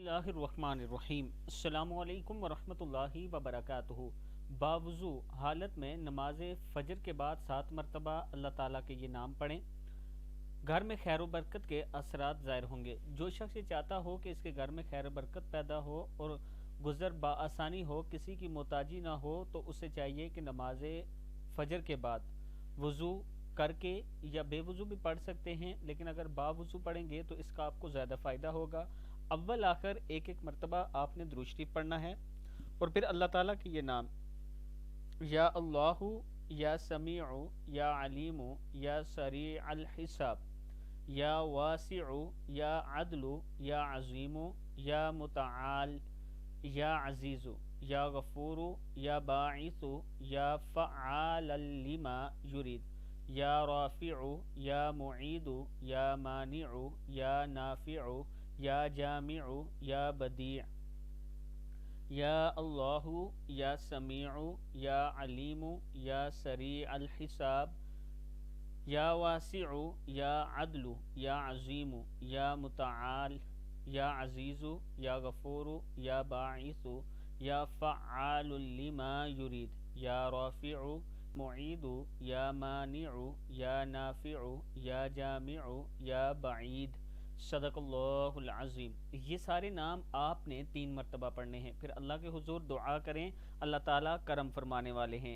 बिस्मिल्लाहिर्रहमानिर्रहीम। अस्सलामु अलैकुम वरहमतुल्लाहि वबरकातुहू। बावुज़ू हालत में नमाज फ़जर के बाद 7 मरतबा अल्लाह ताला के ये नाम पढ़ें। घर में खैर व बरकत के असरात ज़ाहिर होंगे। जो शख्स ये चाहता हो कि इसके घर में खैर व बरकत पैदा हो और गुज़र बाआसानी हो, किसी की मोहताजी ना हो, तो उसे चाहिए कि नमाज फ़जर के बाद वज़ू करके या बेवज़ू भी पढ़ सकते हैं, लेकिन अगर बावज़ू पढ़ेंगे तो इसका आपको ज़्यादा फ़ायदा होगा। अव्वल आखिर एक एक मरतबा आपने दुरूद शरीफ पढ़ना है और फिर अल्लाह ताला के ये नाम या अल्लाहु या समीउ या अलीमु या सरी अल हिसाब या वासिउ या अदलु या अजीमु या मुतआल या अजीज़ु या गफूरु या बाइसु या फ़आल लिमा युरीद या राफ़िउ या मुईदु या मानिउ या नाफ़िउ या जामिउ या बदी या अल्लाहु या समीउ या अलीमु या सरी अल हिसाब या वासिउ या अदलु या अजीमु या मुतआल या अजीज़ु या गफूरु या बाइसु या फ़आल लिमा युरीद या राफ़िउ मुईदु या मानिउ या नाफ़िउ या जामिउ या बईद। सदक़ल्लाहुल अज़ीम। ये सारे नाम आपने 3 मरतबा पढ़ने हैं। फिर अल्लाह के हुजूर दुआ करें, अल्लाह ताला करम फरमाने वाले हैं।